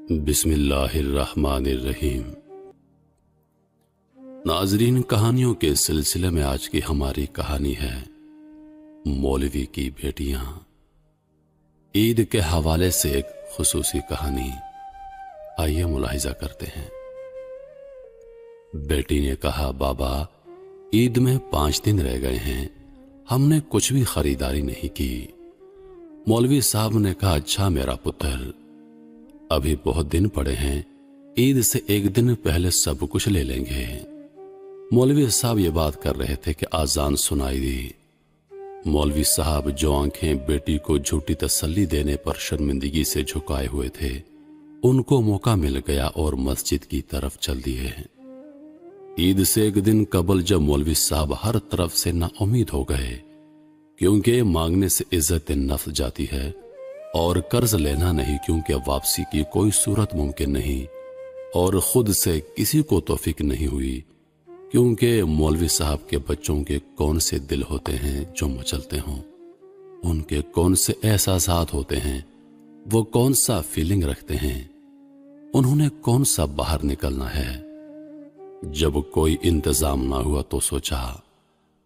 बिस्मिल्लाहिर्रहमानिर्रहीम। नाजरीन, कहानियों के सिलसिले में आज की हमारी कहानी है मौलवी की बेटियां। ईद के हवाले से एक खुसूसी कहानी, आइए मुलाहिजा करते हैं। बेटी ने कहा, बाबा ईद में 5 दिन रह गए हैं, हमने कुछ भी खरीदारी नहीं की। मौलवी साहब ने कहा, अच्छा मेरा पुत्र, अभी बहुत दिन पड़े हैं, ईद से 1 दिन पहले सब कुछ ले लेंगे। मौलवी साहब ये बात कर रहे थे कि आजान सुनाई दी। मौलवी साहब जो आंखें बेटी को झूठी तसल्ली देने पर शर्मिंदगी से झुकाए हुए थे, उनको मौका मिल गया और मस्जिद की तरफ चल दिए। ईद से 1 दिन कबल जब मौलवी साहब हर तरफ से नाउम्मीद हो गए, क्योंकि मांगने से इज्जत नफ्स जाती है और कर्ज लेना नहीं, क्योंकि वापसी की कोई सूरत मुमकिन नहीं, और खुद से किसी को तौफीक नहीं हुई, क्योंकि मौलवी साहब के बच्चों के कौन से दिल होते हैं जो मचलते हों, उनके कौन से एहसासात होते हैं, वो कौन सा फीलिंग रखते हैं, उन्होंने कौन सा बाहर निकलना है। जब कोई इंतजाम ना हुआ तो सोचा,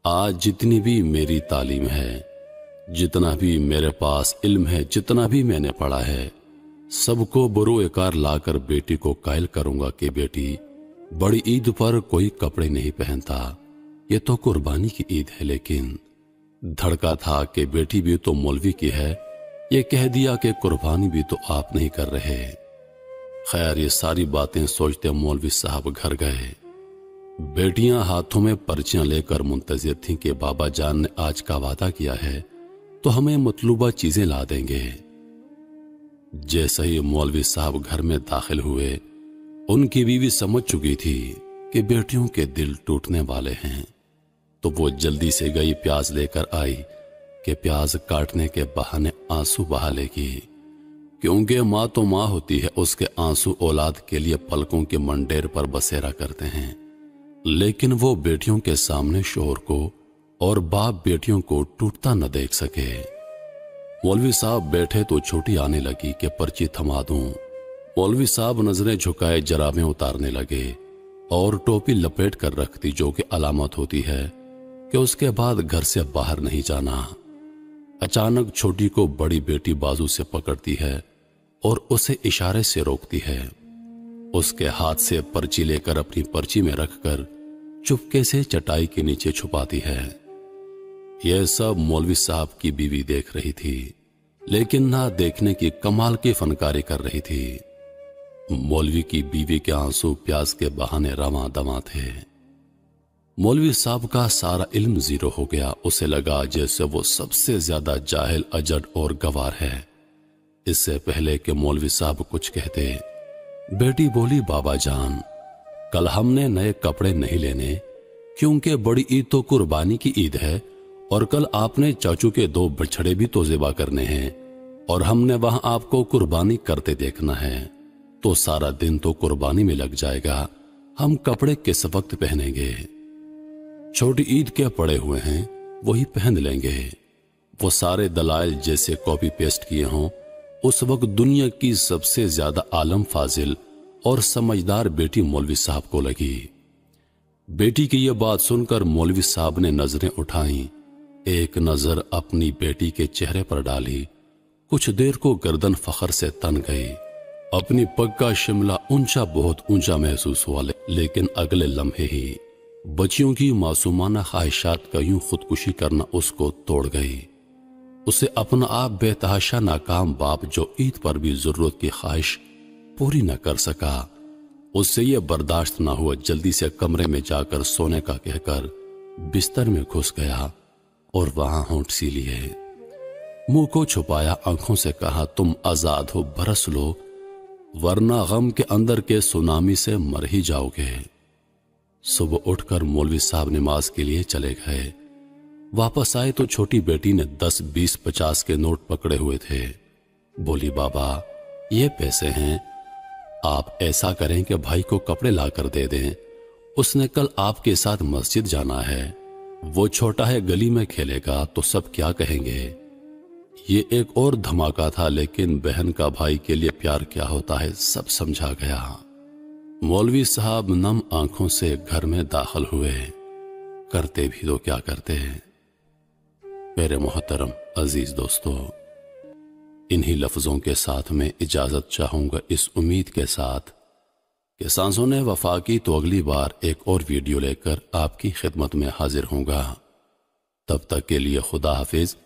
आज जितनी भी मेरी तालीम है, जितना भी मेरे पास इल्म है, जितना भी मैंने पढ़ा है, सबको बरूएकार लाकर बेटी को कायल करूंगा कि बेटी, बड़ी ईद पर कोई कपड़े नहीं पहनता, ये तो कुर्बानी की ईद है। लेकिन धड़का था कि बेटी भी तो मौलवी की है, ये कह दिया कि कुर्बानी भी तो आप नहीं कर रहे। खैर, ये सारी बातें सोचते मौलवी साहब घर गए। बेटियां हाथों में पर्चियां लेकर मुंतजिर थीं कि बाबा जान ने आज का वादा किया है तो हमें मतलूबा चीजें ला देंगे। जैसे ही मौलवी साहब घर में दाखिल हुए, उनकी बीवी समझ चुकी थी कि बेटियों के दिल टूटने वाले हैं, तो वो जल्दी से गई, प्याज लेकर आई कि प्याज काटने के बहाने आंसू बहा लेगी, क्योंकि माँ तो माँ होती है, उसके आंसू औलाद के लिए पलकों के मंडेर पर बसेरा करते हैं। लेकिन वो बेटियों के सामने शोहर को और बाप बेटियों को टूटता न देख सके। मौलवी साहब बैठे तो छोटी आने लगी कि पर्ची थमा दूं। मौलवी साहब नजरें झुकाए जराबें उतारने लगे और टोपी लपेट कर रखती, जो कि अलामत होती है कि उसके बाद घर से बाहर नहीं जाना। अचानक छोटी को बड़ी बेटी बाजू से पकड़ती है और उसे इशारे से रोकती है। उसके हाथ से पर्ची लेकर अपनी पर्ची में रखकर चुपके से चटाई के नीचे छुपाती है। यह सब मौलवी साहब की बीवी देख रही थी, लेकिन ना देखने की कमाल की फनकारी कर रही थी। मौलवी की बीवी के आंसू प्याज के बहाने रवां दवां थे। मौलवी साहब का सारा इल्म जीरो हो गया। उसे लगा जैसे वो सबसे ज्यादा जाहिल, अजड और गवार है। इससे पहले कि मौलवी साहब कुछ कहते, बेटी बोली, बाबा जान, कल हमने नए कपड़े नहीं लेने, क्योंकि बड़ी ईद तो कुर्बानी की ईद है, और कल आपने चाचू के 2 बछड़े भी तो ज़िबा करने हैं, और हमने वहां आपको कुर्बानी करते देखना है, तो सारा दिन तो कुर्बानी में लग जाएगा, हम कपड़े किस वक्त पहनेंगे। छोटी ईद के पड़े हुए हैं, वही पहन लेंगे। वो सारे दलाइल जैसे कॉपी पेस्ट किए हों। उस वक्त दुनिया की सबसे ज्यादा आलम फाजिल और समझदार बेटी मौलवी साहब को लगी। बेटी की यह बात सुनकर मौलवी साहब ने नजरें उठाई, एक नजर अपनी बेटी के चेहरे पर डाली। कुछ देर को गर्दन फखर से तन गई। अपनी पग का शिमला ऊंचा, बहुत ऊंचा महसूस हुआ, लेकिन अगले लम्हे ही बच्चियों की मासूमाना ख्वाहिशात का यूं खुदकुशी करना उसको तोड़ गई। उसे अपना आप बेतहाशा नाकाम बाप, जो ईद पर भी जरूरत की ख्वाहिश पूरी न कर सका, उससे यह बर्दाश्त न हुआ। जल्दी से कमरे में जाकर सोने का कहकर बिस्तर में घुस गया और वहां होंठ सी लिए, मुंह को छुपाया, आंखों से कहा, तुम आजाद हो, बरस लो, वरना गम के अंदर के सुनामी से मर ही जाओगे। सुबह उठकर मौलवी साहब नमाज के लिए चले गए। वापस आए तो छोटी बेटी ने 10, 20, 50 के नोट पकड़े हुए थे। बोली, बाबा ये पैसे हैं, आप ऐसा करें कि भाई को कपड़े लाकर दे दें, उसने कल आपके साथ मस्जिद जाना है, वो छोटा है, गली में खेलेगा तो सब क्या कहेंगे। یہ ایک اور دھماکہ تھا، لیکن بہن کا بھائی کے لیے پیار کیا ہوتا ہے سب سمجھا گیا۔ مولوی صاحب نم آنکھوں سے گھر میں داخل ہوئے۔ کرتے بھی تو کیا کرتے ہیں؟ میرے محترم عزیز دوستو، انہی لفظوں کے ساتھ میں اجازت چاہوں گا، اس امید کے ساتھ کہ سانسوں نے وفا کی تو اگلی بار ایک اور ویڈیو لے کر آپ کی خدمت میں حاضر ہوں گا۔ تب تک کے لیے خدا حافظ۔